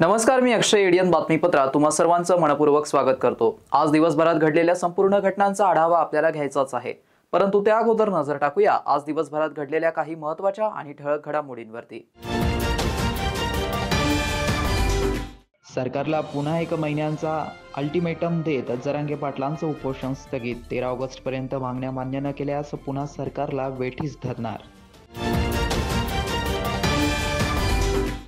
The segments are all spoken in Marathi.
नमस्कार, मी अक्षय एडियन बातमीपत्रात तुम्हा सर्वांचं मनपूर्वक स्वागत करतो। आज दिवसभरात घडलेल्या संपूर्ण घटनांचा आढावा आपल्याला घ्यायचाच आहे, परंतु त्या अगोदर नजर टाकूया आज दिवसभरात घडलेल्या काही महत्त्वाच्या आणि ठळक घडामोडींवरती। सरकारला पुन्हा 1 महिन्यांचा अल्टिमेटम देत जरांगे पाटलांचं उपोषण स्थगित। 13 ऑगस्टपर्यंत मागण्या मान्य न केल्यास पुन्हा सरकारला वेठीस धरणार।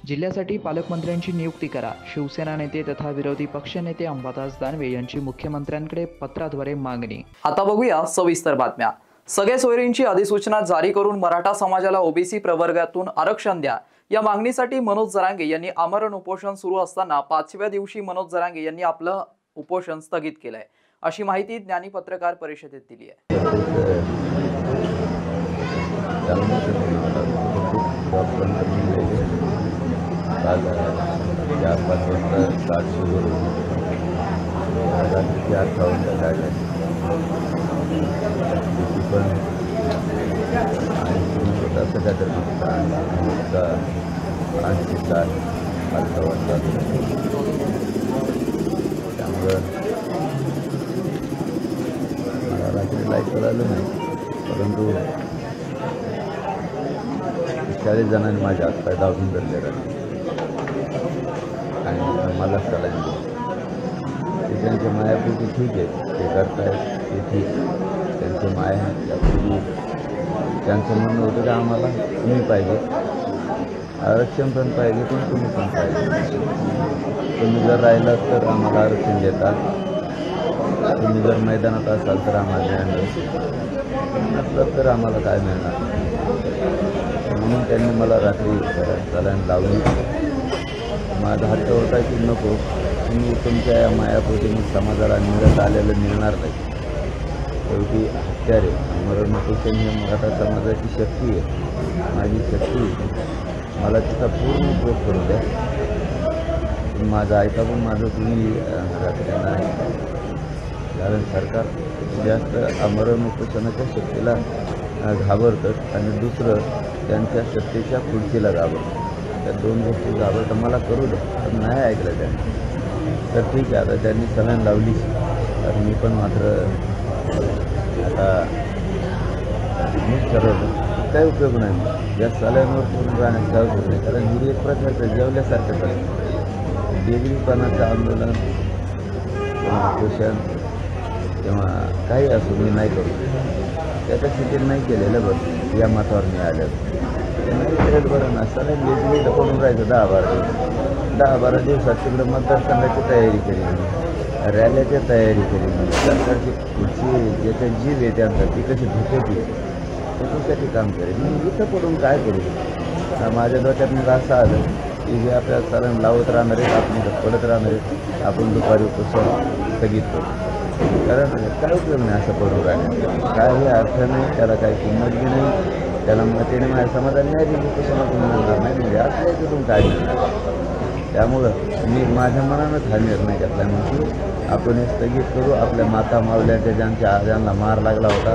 जिल्ह्यासाठी पालकमंत्र्यांची नियुक्ती करा। शिवसेना नेते तथा विरोधी पक्षनेते अंबादास दानवे यांची मुख्यमंत्र्यांकडे पत्राद्वारे मागणी। आता बघूया सविस्तर बातम्या। सगळे सोयरींची अधिसूचना जारी करून मराठा समाजाला ओबीसी प्रवर्गातून आरक्षण द्या या मागणीसाठी मनोज जरांगे यांनी आमरण उपोषण सुरू असताना 5व्या दिवशी मनोज जरांगे यांनी आपलं उपोषण स्थगित केलंय, अशी माहिती ज्ञानी पत्रकार परिषदेत दिली आहे। काल 4-5 वाजता स्टार्ट सुरू होऊन रात्रीच्या 8 वाजता गाड्या पण आणि असं काय तर 8 वाजता त्यामुळं मला रात्री लाईट कळालं नाही, परंतु 40 जणांनी माझ्या हातपाय दाबून धरले राहिले आणि मला चालायला ते त्यांच्या मायापूर्ती ठीक आहे, ते करतायत ते ठीक, त्यांचे माया त्यापूर्वी त्यांचं म्हणणं होतं की आम्हाला तुम्ही पाहिजे, आरक्षण पण पाहिजे पण तुम्ही पण पाहिजे, तुम्ही जर राहिलात तर आम्हाला आरक्षण देतात, तुम्ही जर मैदानात असाल तर आम्हाला न्याय मिळेल, नसलं तर आम्हाला काय मिळणार। म्हणून त्यांनी मला रात्री चालायला लावली। माझा हट्ट होता की नको, तुम्ही तुमच्या या मायापोटी समाजाला मिळत आलेलं मिळणार नाही, शेवटी हत्यारे आमरण उपोषण हे मराठा समाजाची शक्ती आहे, माझी शक्ती आहे, मला तिचा पूर्ण उपयोग करू द्या। माझं ऐका पण माझं तुम्ही रात्री नाही, कारण सरकार जास्त आमरण उपोषणाच्या शक्तीला घाबरतं आणि दुसरं त्यांच्या सत्तेच्या खुर्चीला घाबरतं। त्या 2 गोष्टी घाबरतं मला करू द्या, पण नाही ऐकलं त्यांनी, तर ठीक आहे आता त्यांनी सलाईन लावली, तर मी पण मात्र आता मीच ठरवलं काही उपयोग नाही, या सलाईनवर पूर्ण राहण्यात काय उपयोग नाही, कारण ही एक प्रकारचं जेवल्यासारखं करतं, बेगरीपणाचं आंदोलन उपोषण किंवा काही असो मी नाही करू, त्याच्या स्थितीत नाही केलेलं बरं, या मतावर मी आलं नाही केलं बरं ना, सलाईन बेगरी पडून राहायचं 10-12 दिवसात तिकडं मतदारसंघाची तयारी केली, रॅल्याची तयारी केली, सरकारची पुढची ज्याच्या जीव आहे त्यांचा ती कशी धोक्याची त्याच्यासाठी काम करेल, मी इथं पडून काय करू। माझ्या डोक्यात असं आलं की हे आपल्याला सलाईन लावत राहणार आहेत, आपण पडत राहणार आहेत, आपण दुपारी उपोषण स्थगित करू, कारण काय उपयोग नाही असं पडून राहण्यात, काही अर्थ नाही, त्याला काही किंमत बी नाही, त्याला मतेने माझ्या समाजाला न्याय दिली उपोषणातून मिळणार नाही, म्हणजे असं याच्यातून काय मिळणार। त्यामुळं मी माझ्या मनानंच हा निर्णय घेतला की आपण हे स्थगित करू। आपल्या माता मावल्याच्या ज्यांना मार लागला होता,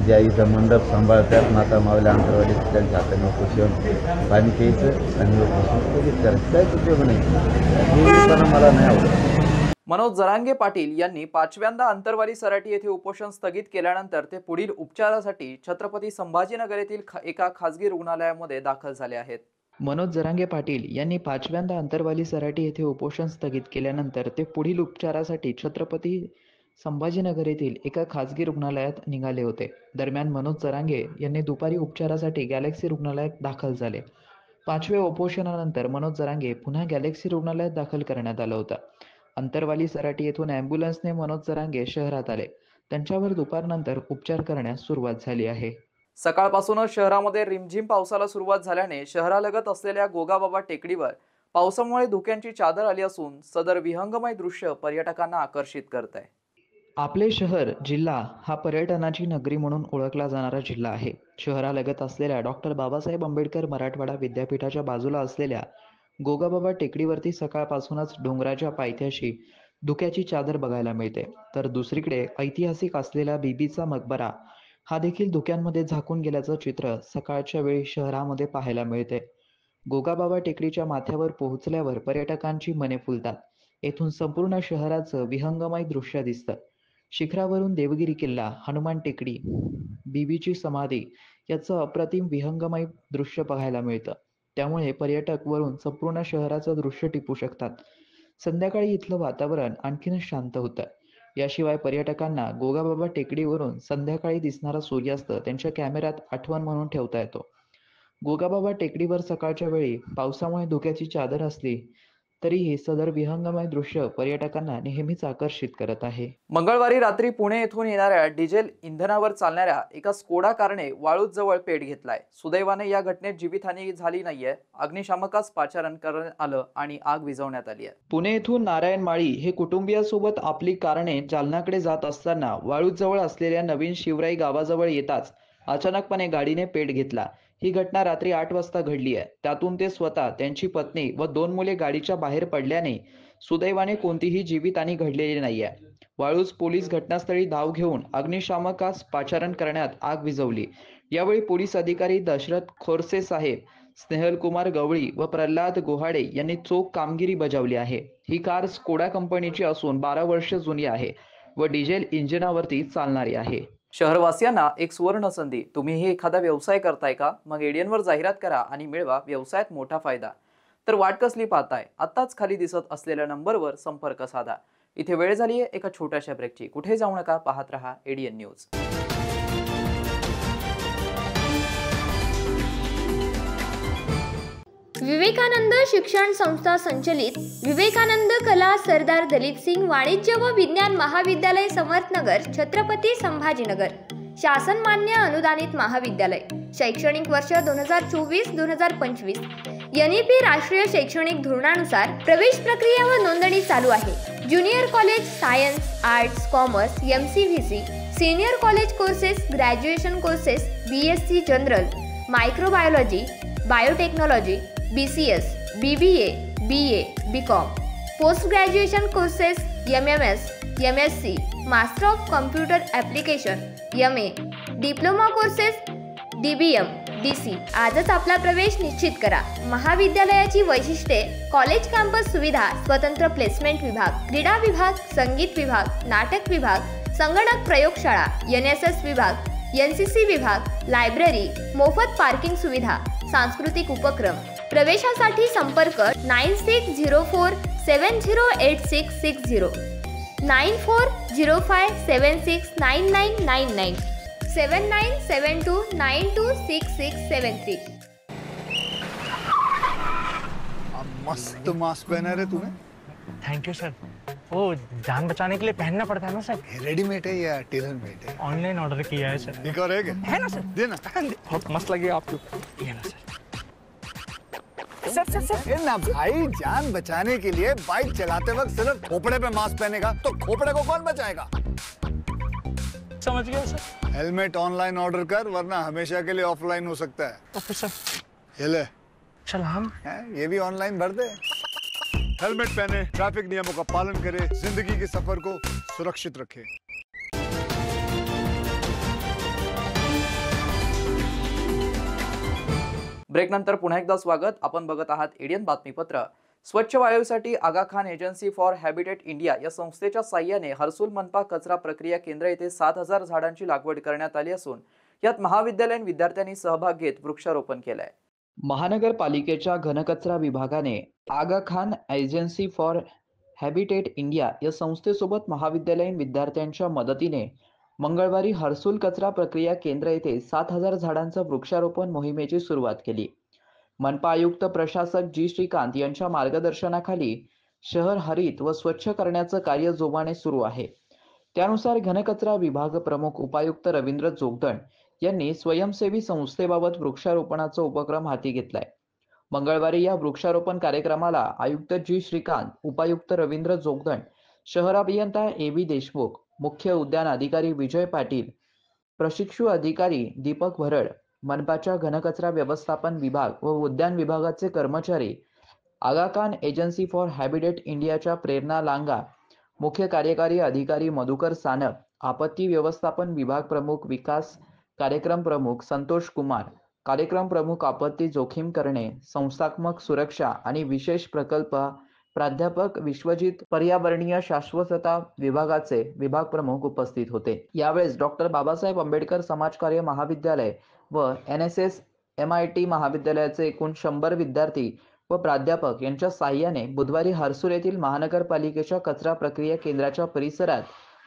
ज्या इथं मंडप सांभाळतात माता मावल्या अंतरवाडी, त्यांच्या हाताने उपोषण पाणी प्यायचं आणि उपोषण स्थगित करायचं, काहीच उपयोग नाही, मला नाही आवडत। मनोज जरांगे पाटील यांनी 5व्यांदा अंतरवाली सराटी येथे उपोषण स्थगित केल्यानंतर ते पुढील उपचारासाठी छत्रपती संभाजीनगर येथील एका खासगी रुग्णालयामध्ये दाखल झाले आहेत। मनोज जरांगे पाटील यांनी 5व्यांदा अंतरवाली सराटी येथे उपोषण स्थगित केल्यानंतर ते पुढील उपचारासाठी छत्रपती संभाजीनगर येथील एका खासगी रुग्णालयात निघाले होते। दरम्यान मनोज जरांगे यांनी दुपारी उपचारासाठी गॅलेक्सी रुग्णालयात दाखल झाले। 5व्या उपोषणानंतर मनोज जरांगे पुन्हा गॅलेक्सी रुग्णालयात दाखल करण्यात आलं होतं। अंतरवाली सराटी येथून ॲम्ब्युलन्सने मनोज जरांगे शहरात आले, त्यांच्यावर दुपारनंतर उपचार करण्यास सुरुवात झाली आहे। सकाळपासूनच शहरामध्ये रिमझिम पावसाला सुरुवात झाल्याने शहरालगत असलेल्या गोगाबाबा टेकडीवर पावसामुळे धुक्यांची चादर आली असून सदर विहंगमय दृश्य पर्यटकांना आकर्षित करत आहे। आपले शहर जिल्हा हा पर्यटनाची नगरी म्हणून ओळखला जाणारा जिल्हा आहे. शहरालगत असलेल्या डॉक्टर बाबासाहेब आंबेडकर मराठवाडा विद्यापीठाच्या बाजूला असलेल्या गोगाबाबा टेकडीवरती सकाळपासूनच डोंगराच्या पायथ्याशी धुक्याची चादर बघायला मिळते. तर दुसरीकडे ऐतिहासिक असलेला बीबीचा मकबरा हा देखील धुक्यांमध्ये झाकून गेल्याचं चित्र सकाळच्या वेळी शहरामध्ये पाहायला मिळते. गोगाबाबा टेकडीच्या माथ्यावर पोहोचल्यावर पर्यटकांची मने फुलतात. येथून संपूर्ण शहराचं विहंगमय दृश्य दिसतं. शिखरावरून देवगिरी किल्ला, हनुमान टेकडी, बीबीची समाधी याचं अप्रतिम विहंगमय दृश्य पाहायला मिळतं. त्यामुळे पर्यटक वरून संपूर्ण शहराचं दृश्य टिपू शकतात. संध्याकाळी इथलं वातावरण आणखीनच शांत होतं. याशिवाय पर्यटकांना गोगाबाबा टेकडीवरून संध्याकाळी दिसणारा सूर्यास्त त्यांच्या कॅमेऱ्यात आठवण म्हणून ठेवता येतो. गोगाबाबा टेकडीवर सकाळच्या वेळी पावसामुळे धुक्याची चादर असली तरीही सदर विहंगमय दृश्य पर्यटकांना नेहमीच आकर्षित करत आहे. मंगळवारी रात्री पुणे येथून येणाऱ्या डिझेल इंधनावर चालणाऱ्या एका स्कोडा कारने वाळूज जवळ पेट घेतलाय. सुदैवाने या घटनेत जीवितहानी झाली नाहीये. अग्निशामकास पाचारण करण्यात आलं आणि आग विझवण्यात आली आहे. पुणे येथून नारायण माळी हे कुटुंबियासोबत आपली कारने जालनाकडे जात असताना वाळूज जवळ असलेल्या नवीन शिवराई गावाजवळ येताच अचानकपणे गाडीने पेट घेतला. ही घटना रात्री 8 वाजता घडली आहे. त्यातून ते स्वतः, त्यांची पत्नी व 2 मुले गाडीच्या बाहेर पडल्याने सुदैवाने कोणतीही जीवितहानी घडलेली नाहीये. वाळूज पोलीस घटनास्थळी धाव घेऊन अग्निशामकास पाचारण करण्यात आग विझवली. यावेळी पोलीस अधिकारी दशरथ खोरसे साहेब, स्नेहल कुमार गवळी व प्रल्हाद गोहाडे यांनी चोख कामगिरी बजावली आहे. ही कार स्कोडा कंपनीची असून 12 वर्ष जुनी आहे व डिझेल इंजिनावरती चालणारी आहे. शहरवासियांना एक सुवर्ण संधी. तुम्हीही एखादा व्यवसाय करताय का? मग एडियनवर जाहिरात करा आणि मिळवा व्यवसायात मोठा फायदा. तर वाट कसली पाहताय? आत्ताच खाली दिसत असलेल्या नंबरवर संपर्क साधा. इथे वेळ झाली आहे एका छोट्याशा ब्रेकची. कुठे जाऊ नका, पाहत रहा एडियन न्यूज. विवेकानंद शिक्षण संस्था संचलित विवेकानंद कला सरदार दलित सिंग वाणिज्य व विज्ञान महाविद्यालय समर्थनगर, छत्रपती संभाजीनगर, शासन मान्य अनुदानित महाविद्यालय. शैक्षणिक वर्ष 2024-2025 NEP राष्ट्रीय शैक्षणिक धोरणानुसार प्रवेश प्रक्रिया व नोंदणी चालू आहे. Junior college science, arts, commerce, MCVC, senior college courses, graduation courses, BSc general, microbiology, biotechnology, BCS, BBA, BA, BCom, post graduation courses, MMS, MSc, master of computer application, MA, diploma courses, DBM, DC. आजच आपला प्रवेश निश्चित करा. महाविद्यालयाची वैशिष्ट्ये: कॉलेज कॅम्पस सुविधा, स्वतंत्र प्लेसमेंट विभाग, क्रीडा विभाग, संगीत विभाग, नाटक विभाग, संगणक प्रयोगशाळा, NSS विभाग, NCC विभाग, लायब्ररी, मोफत पार्किंग सुविधा, सांस्कृतिक उपक्रम. प्रवेशासाठी संपर्क 9604708660, 9405769999, 7972926673. मस्त मास्क पहना रे तूने। Thank you sir. वो जान बचाने के लिए पहनना पड़ता है ना सर। रेडीमेड है या टेलर मेड है? ऑनलाइन ऑर्डर किया है सर। एक और है क्या? है ना सर। देना। बहुत मस्त लगे आपको। ये ना सर। ए ना भाई, जान बचाने के लिए बाइक चलाते वक्त सिर्फ खोपड़े पे मास्क पहनेगा तो खोपड़े को कौन बचाएगा? समझ गया सर। हेलमेट ऑनलाइन ऑर्डर कर, वरना हमेशा के लिए ऑफलाइन हो सकता है। Okay sir. ये ले। सलाम। ये भी ऑनलाइन भर दे। हेलमेट पहने, ट्रैफिक नियमों का पालन करे, जिंदगी के सफर को सुरक्षित रखे। ब्रेक नंतर पुन्हा एकदा स्वागत. आपण बघत आहात एडियन बातमीपत्र. स्वच्छ वायूसाठी Aga Khan agency for habitat India या संस्थेच्या साह्याने हर्सुल मनपा कचरा प्रक्रिया केंद्र येथे 7000 झाडांची लागवड करण्यात आली असून यात महाविद्यालयीन विद्यार्थ्यांनी सहभाग घेत वृक्षारोपण केलंय. महानगरपालिकेच्या घनकचरा विभागाने Aga Khan agency for habitat India या संस्थेसोबत महाविद्यालयीन विद्यार्थ्यांच्या मदतीने मंगळवारी हर्सुल कचरा प्रक्रिया केंद्र येथे 7000 झाडांचं वृक्षारोपण मोहिमेची सुरुवात केली. मनपा आयुक्त प्रशासक G. श्रीकांत यांच्या मार्गदर्शनाखाली शहर हरित व स्वच्छ करण्याचं कार्य जोमाने सुरू आहे. त्यानुसार घनकचरा विभाग प्रमुख उपायुक्त रवींद्र जोगदंड यांनी स्वयंसेवी संस्थेबाबत वृक्षारोपणाचा उपक्रम हाती घेतलाय. मंगळवारी या वृक्षारोपण कार्यक्रमाला आयुक्त G. श्रीकांत, उपायुक्त रवींद्र जोगदंड, शहर अभियंता AB देशमुख, मुख्य उद्यान अधिकारी विजय पाटील, प्रशिक्षु अधिकारी दीपक भरड, मनपाच्या घनकचरा व्यवस्थापन विभाग व उद्यान विभागाचे कर्मचारी, आगा खान एजन्सी फॉर हॅबिटेट इंडियाच्या प्रेरणा लांगा, मुख्य कार्यकारी अधिकारी मधुकर सानप, आपत्ती व्यवस्थापन विभाग प्रमुख विकास, कार्यक्रम प्रमुख संतोष कुमार, कार्यक्रम प्रमुख आपत्ती जोखीम करणे, संस्थात्मक सुरक्षा आणि विशेष प्रकल्प प्राध्यापक विश्वजित, पर्यावरणीय शाश्वतता विभागाचे विभाग प्रमुख उपस्थित होते। यावेळेस डॉक्टर बाबासाहेब आंबेडकर समाजकार्य महाविद्यालय व NSS MIT महाविद्यालयाचे एकूण 100 विद्यार्थी व प्राध्यापक यांच्या साहाय्याने बुधवारी हर्सूल येथील महानगरपालिकेच्या कचरा प्रक्रिया केंद्राच्या परिसरात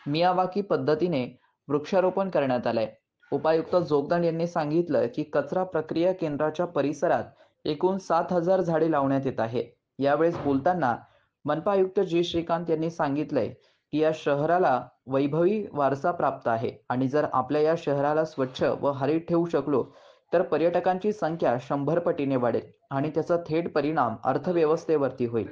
मियावाकी पद्धतीने वृक्षारोपण करण्यात आले। उपायुक्त जोगदंड यांनी सांगितलं की कचरा प्रक्रिया केंद्राच्या परिसरात एकूण 7000 झाडे लावण्यात येत आहे। यावेळेस बोलताना मनपा आयुक्त जी श्रीकांत यांनी सांगितलंय की या शहराला वैभवी वारसा प्राप्त आहे आणि जर आपल्या या शहराला स्वच्छ व हरित ठेवू शकलो तर पर्यटकांची संख्या 100 पटीने वाढेल आणि त्याचा थेट परिणाम अर्थव्यवस्थेवरती होईल।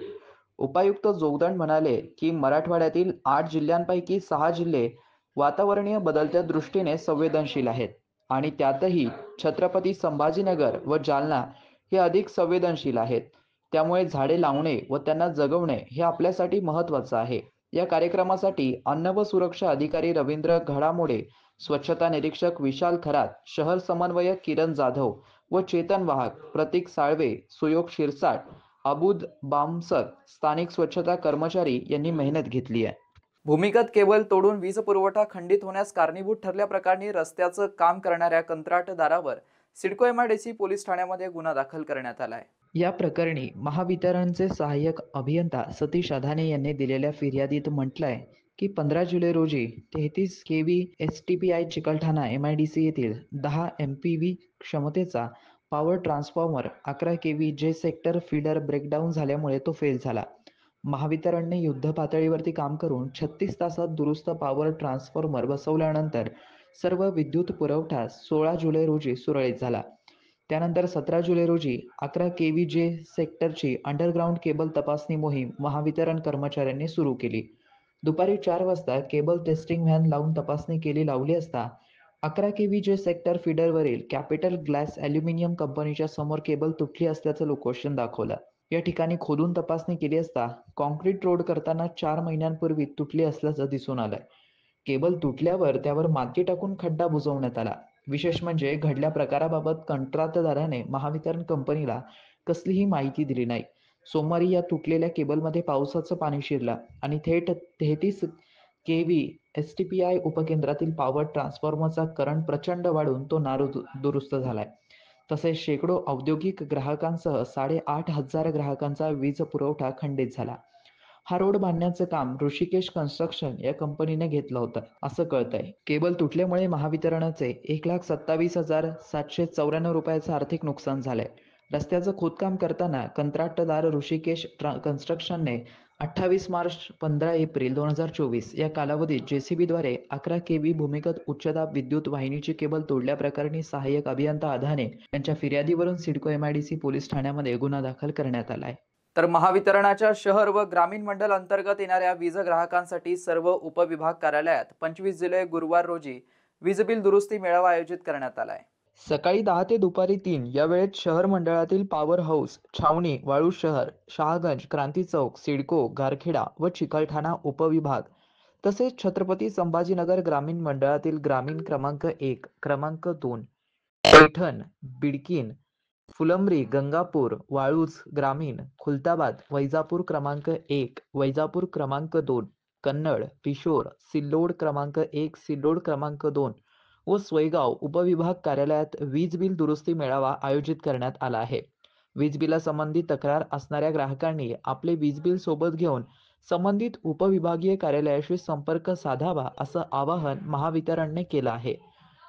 उपायुक्त जोगदंड म्हणाले की मराठवाड्यातील 8 जिल्ह्यांपैकी 6 जिल्हे वातावरणीय बदलत्या दृष्टीने संवेदनशील आहेत आणि त्यातही छत्रपती संभाजीनगर व जालना हे अधिक संवेदनशील आहेत। त्यामुळे झाडे लावणे व त्यांना जगवणे हे आपल्यासाठी महत्त्वाचं आहे। या कार्यक्रमासाठी अन्न व सुरक्षा अधिकारी रवींद्र घडामोडे, स्वच्छता निरीक्षक विशाल खरात, शहर समन्वयक किरण जाधव व चेतन वाहक, प्रतीक साळवे, सुयोग शिरसाट, अबुद बामसर, स्थानिक स्वच्छता कर्मचारी यांनी मेहनत घेतली आहे। भूमिगत केबल तोडून वीज पुरवठा खंडित होण्यास कारणीभूत ठरल्याप्रकरणी रस्त्याचं काम करणाऱ्या कंत्राटदारावर सिडको MIDC पोलीस ठाण्यामध्ये गुन्हा दाखल करण्यात आला आहे। या प्रकरणी महावितरणचे सहाय्यक अभियंता सतीश अधाने यांनी दिलेल्या फिर्यादीत म्हटलंय की 15 जुलै रोजी 33 kV STPI चिकलठाणा MIDC येथील 10 MPV क्षमतेचा पॉवर ट्रान्सफॉर्मर 11 kV जे सेक्टर फीडर ब्रेकडाऊन झाल्यामुळे तो फेल झाला। महावितरणने युद्ध पातळीवरती काम करून 36 तासात दुरुस्त पॉवर ट्रान्सफॉर्मर बसवल्यानंतर सर्व विद्युत पुरवठा 16 जुलै रोजी सुरळीत झाला। त्यानंतर 17 जुलै रोजी 11 kV जे सेक्टरची अंडरग्राऊंड केबल तपासणी मोहीम महावितरण कर्मचाऱ्यांनी सुरू केली। दुपारी 4 वाजता केबल टेस्टिंग व्हॅन लावून तपासणी लावली असता 11 kV जे सेक्टर फीडरवरील कॅपिटल ग्लास ॲल्युमिनियम कंपनीच्या समोर केबल तुटली असल्याचं लोकेशन दाखवलं। या ठिकाणी खोदून तपासणी केली असता कॉन्क्रीट रोड करताना 4 महिन्यांपूर्वी तुटली असल्याचं दिसून आलंय। केबल तुटल्यावर त्यावर माती टाकून खड्डा बुजवण्यात आला। विशेष म्हणजे घडल्या प्रकाराबाबत कंत्राटदाराने महावितरण कंपनीला कसलीही माहिती दिली नाही। सोमवारी या तुटलेल्या केबलमध्ये पावसाचं पाणी शिरलं आणि थेट 33 kV STPI उपकेंद्रातील पॉवर ट्रान्सफॉर्मरचा करंट प्रचंड वाढून तो नादुरुस्त झालाय। तसेच शेकडो औद्योगिक ग्राहकांसह 8500 ग्राहकांचा वीज पुरवठा खंडित झाला। हा रोड बांधण्याचं काम ऋषिकेश कन्स्ट्रक्शन या कंपनीने घेतलं होतं असं कळतंय। केबल तुटल्यामुळे महावितरणाचे 1,27,794 रुपयाचं आर्थिक नुकसान झालंय। रस्त्याचं खोदकाम करताना कंत्राटदार ऋषिकेश कन्स्ट्रक्शनने 28 मार्च 15 एप्रिल 2024 या कालावधीत JCBद्वारे 11 kV भूमिगत उच्चदाब विद्युत वाहिनीची केबल तोडल्याप्रकरणी सहाय्यक अभियंता अधाने यांच्या फिर्यादीवरून सिडको MIDC पोलीस ठाण्यामध्ये गुन्हा दाखल करण्यात आलाय। तर महावितरणाच्या शहर व ग्रामीण मंडल अंतर्गत येणाऱ्या वीज ग्राहकांसाठी सर्व उपविभाग कार्यालयात 25 जुलै गुरुवार रोजी वीज बिल दुरुस्ती मेळावा आयोजित करण्यात आलाय। सकाळी 10 ते दुपारी 3 या वेळेत शहर मंडळातील पॉवर हाऊस, छावणी, वाळूज शहर, शहागंज, क्रांती चौक, सिडको, गारखेडा व चिकलठाणा उपविभाग तसेच छत्रपती संभाजीनगर ग्रामीण मंडळातील ग्रामीण क्रमांक 1, क्रमांक 2, पैठण, बिडकीन, फुलंब्री, गंगापूर, वाळूज ग्रामीण, खुलताबाद, वैजापूर क्रमांक 1, वैजापूर क्रमांक 2, कन्नड, पिशोर, सिल्लोड क्रमांक 1, सिल्लोड क्रमांक 2 व सोयगाव उपविभाग कार्यालयात वीज बिल दुरुस्ती मेळावा आयोजित करण्यात आला आहे। वीज बिलासंबंधी तक्रार असणाऱ्या ग्राहकांनी आपले वीज बिल सोबत घेऊन संबंधित उपविभागीय कार्यालयाशी संपर्क साधावा असं आवाहन महावितरणने केलं आहे।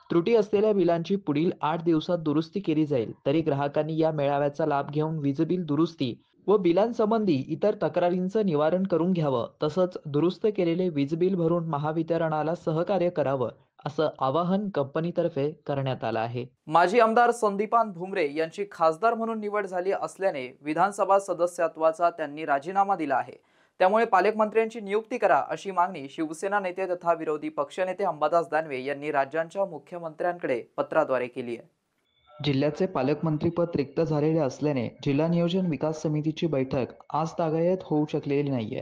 त्रुटी असलेल्या बिलांची पुढील 8 दिवसात दुरुस्ती केली जाईल। तरी ग्राहकांनी या मेळाव्याचा लाभ घेऊन वीज बिल दुरुस्ती व बिलांसंबंधी इतर तक्रारींचं निवारण करून घ्यावं तसंच दुरुस्त केलेले वीज बिल भरून महावितरणाला सहकार्य करावं असं आवाहन कंपनीतर्फे करण्यात आलं आहे। माजी आमदार संदीपान भुमरे यांची खासदार म्हणून निवड झाली असल्याने विधानसभा सदस्यत्वाचा त्यांनी राजीनामा दिला आहे। त्यामुळे पालकमंत्र्यांची नियुक्ती करा अशी मागणी शिवसेना नेते तथा विरोधी पक्षनेते अंबादास दानवे यांनी राज्यांच्या मुख्यमंत्र्यांकडे पत्राद्वारे केली आहे. जिल्ह्याचे पालकमंत्रीपद रिक्त झालेले असल्याने जिल्हा नियोजन विकास समितीची बैठक आज तागायत होऊ शकलेली नाहीये.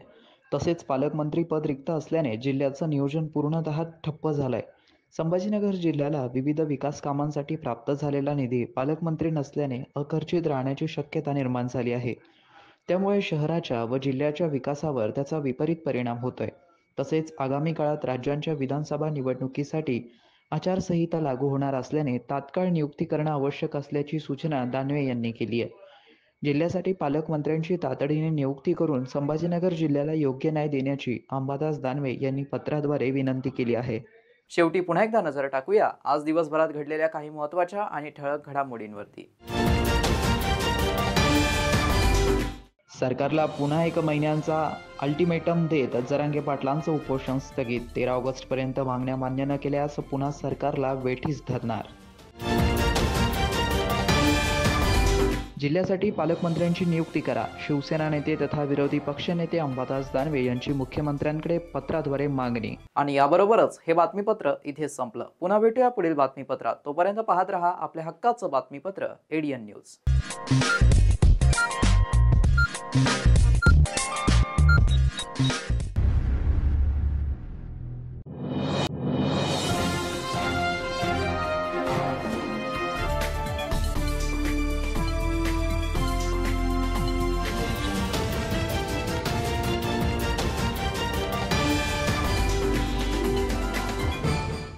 तसेच पालकमंत्रीपद रिक्त असल्याने जिल्ह्याचं नियोजन पूर्णतः ठप्प झालंय. संभाजीनगर जिल्ह्याला विविध विकास कामांसाठी प्राप्त झालेला निधी पालकमंत्री नसल्याने अखर्चित राहण्याची शक्यता निर्माण झाली आहे. त्यामुळे शहराच्या व जिल्ह्याच्या विकासावर त्याचा विपरीत परिणाम होतोय. तसेच आगामी काळात राज्यांच्या विधानसभा निवडणुकीसाठी आचारसंहिता लागू होणार असल्याने तात्काळ नियुक्ती करणं आवश्यक असल्याची सूचना दानवे यांनी केली आहे. जिल्ह्यासाठी पालकमंत्र्यांची तातडीने नियुक्ती करून संभाजीनगर जिल्ह्याला योग्य न्याय देण्याची अंबादास दानवे यांनी पत्राद्वारे विनंती केली आहे. शेवटी पुन्हा एकदा नजर टाकूया आज दिवसभरात घडलेल्या काही महत्त्वाच्या आणि ठळक घडामोडींवरती. सरकारला पुन्हा 1 महिन्यांचा अल्टिमेटम देत जरांगे पाटलांचं उपोषण स्थगित. 13 ऑगस्टपर्यंत मागण्या मान्य न केल्यास पुन्हा सरकारला वेठीस धरणार. जिल्ह्यासाठी पालकमंत्र्यांची नियुक्ती करा. शिवसेना नेते तथा विरोधी पक्षनेते अंबादास दानवे यांची मुख्यमंत्र्यांकडे पत्राद्वारे मागणी. आणि याबरोबरच हे बातमीपत्र इथेच संपलं. पुन्हा भेटूया पुढील बातमीपत्रात. तोपर्यंत पाहत रहा आपल्या हक्काचं बातमीपत्र ADN न्यूज.